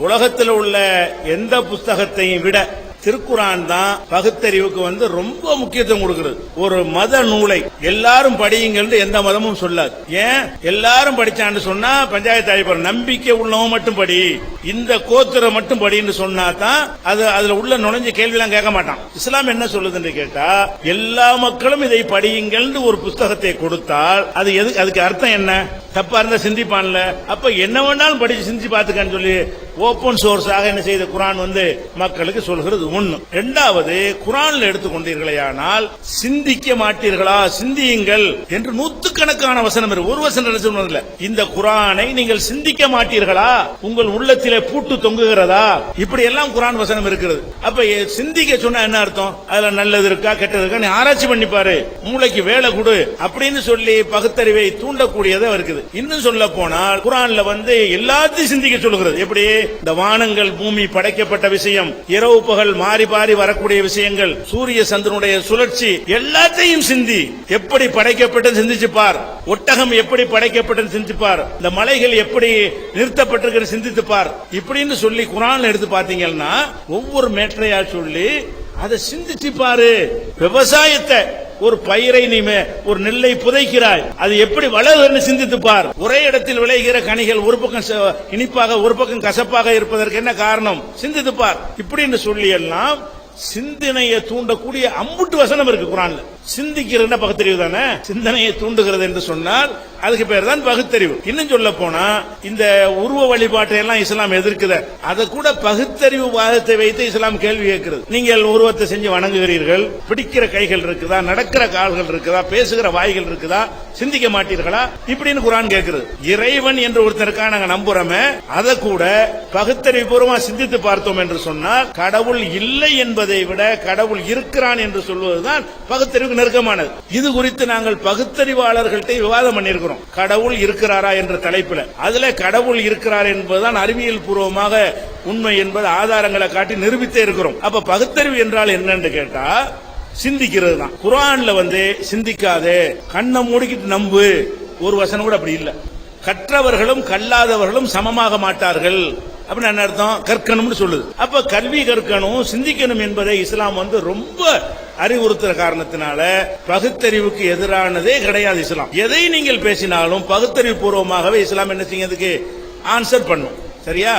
உலகத்தில் உள்ள எந்த புஸ்தகத்தையும் விட திருக்குரான் தான் பகுத்தறிவுக்கு ரொம்ப முக்கியத்துவம் கொடுக்கிறது. ஒரு மத நூலை எல்லாரும் படியுங்கள் எந்த மதமும் சொல்லாது. ஏன் எல்லாரும் படிச்சான்னு சொன்னா பஞ்சாயத்து ஆகிப்போம். நம்பிக்கை உள்ளவங்க மட்டும் படி, இந்த கோத்திர மட்டும் படின்னு சொன்னா தான் அதுல உள்ள நுழைஞ்ச கேள்வி எல்லாம் கேட்க மாட்டான். இஸ்லாம் என்ன சொல்லுதுன்னு கேட்டா, எல்லா மக்களும் இதை படியுங்கள் ஒரு புஸ்தகத்தை கொடுத்தால் அது அதுக்கு அர்த்தம் என்ன? தப்பா இருந்தா சிந்திப்பான்ல. அப்ப என்ன வேணாலும் படிச்சு சிந்திச்சு பாத்துக்கான்னு சொல்லி ஓபன் சோர்ஸாக என்ன செய்த குரான் மக்களுக்கு சொல்கிறது ஒண்ணு. இரண்டாவது, குரான்ல எடுத்துக்கொண்டீர்களேயானால் சிந்திக்க மாட்டீர்களா, சிந்தியுங்கள் என்று நூத்துக்கணக்கான வசனம் இருக்கு. ஒரு வசனம் சொன்னதில்ல. இந்த குரானை நீங்கள் சிந்திக்க மாட்டீர்களா, உங்கள் உள்ளத்திலே பூட்டு தொங்குகிறதா, இப்படி எல்லாம் குரான் வசனம் இருக்கிறது. அப்ப சிந்திக்க சொன்னா என்ன அர்த்தம்? அதுல நல்லது இருக்கா கெட்டது இருக்கா நீ ஆராய்ச்சி பண்ணிப்பாரு, மூளைக்கு வேலை கொடு அப்படின்னு சொல்லி பகுத்தறிவை தூண்டக்கூடியதா இருக்குது. இன்னும் சொல்ல போனால் குரான்ல எல்லாத்தையும் சிந்திக்க சொல்லுகிறது. எப்படி? இந்த வானங்கள் பூமி படைக்கப்பட்ட விஷயம், இரவு பகல் மாறி மாறி வரக்கூடிய விஷயங்கள், சூரிய சந்திரனுடைய சுழற்சி, எல்லாத்தையும் சிந்தி. எப்படி படைக்கப்பட்டது சிந்திச்சு பார். ஒட்டகம் எப்படி படைக்கப்பட்டது சிந்திச்சு பார். இந்த மலைகள் எப்படி நிறுத்தப்பட்டிருக்கிறது சிந்தித்து பார். இப்படின்னு சொல்லி குரான்ல எடுத்து பாத்தீங்கன்னா ஒவ்வொரு மேற்றையா சொல்லி அதை சிந்திச்சு பாரு. விவசாயத்தை, ஒரு பயிரை நீ ஒரு நெல்லை புதைக்கிறாய், அது எப்படி வளருன்னு சிந்தித்து பார். ஒரே இடத்தில் விளைகிற கனிகள் ஒரு பக்கம் இனிப்பாக ஒரு பக்கம் கசப்பாக இருப்பதற்கு என்ன காரணம்? சிந்தித்து பார். இப்படின்னு சொல்லி எல்லாம் சிந்தனையை தூண்டக்கூடிய அம்புட்டு வசனம் இருக்கு குரான்ல. சிந்திக்கிறது பகுத்தறிவு தானே. சிந்தனையை தூண்டுகிறது என்று சொன்னால் அதுக்கு பேர் தான் பகுத்தறிவு. இன்னும் சொல்ல போனா இந்த உருவ வழிபாட்டை எல்லாம் இஸ்லாம் எதிர்க்குது. அதை கூட பகுத்தறிவு வாதத்தை வைத்து இஸ்லாம் கேள்வி கேட்கிறது. நீங்கள் உருவத்தை செஞ்சு வணங்குகிறீர்கள், பிடிக்கிற கைகள் இருக்குதா, நடக்கிற கால்கள் இருக்குதா, பேசுகிற வாய்கள் இருக்குதா, சிந்திக்க மாட்டீர்களா இப்படின்னு குரான் கேட்கிறது. இறைவன் என்று ஒருத்தருக்கா நாங்க நம்புறோமே, அதை கூட பகுத்தறிவு பூர்வமா சிந்தித்து பார்த்தோம் என்று சொன்னால் கடவுள் இல்லை என்பதை விட கடவுள் இருக்கிறான் என்று சொல்வதுதான் பகுத்தறிவு நெருக்கமானது. இது குறித்து நாங்கள் பகுத்தறிவாளர்கள்ட்ட விவாதம் பண்ணியிருக்கிறோம். கடவுள் இருக்கிறாரா என்ற தலைப்பில். அதுல கடவுள் இருக்கிறார் என்பதுதான் அறிவியல் பூர்வமாக உண்மை என்பது ஆதாரங்களை காட்டி நிரூபித்தே இருக்கிறோம். அப்ப பகுத்தறிவு என்றால் என்னன்னு கேட்டா சிந்திக்கிறது தான். குர்ஆன்ல சிந்திக்காதே, கண்ணை மூடிக்கிட்டு நம்பு ஒரு வசனம் கூட அப்படி இல்ல. கற்றவர்களும் கல்லாதவர்களும் சமமாக மாட்டார்கள் அப்படின்னு என்ன அர்த்தம்? கற்கணும்னு சொல்லுது. அப்ப கல்வி கற்கணும், சிந்திக்கணும் என்பதை இஸ்லாம் ரொம்ப அறிவுறுத்துற காரணத்தினால பகுத்தறிவுக்கு எதிரானதே கிடையாது இஸ்லாம். எதை நீங்கள் பேசினாலும் பகுத்தறிவு பூர்வமாகவே இஸ்லாம் என்ன செய்யறதுக்கு ஆன்சர் பண்ணும். சரியா?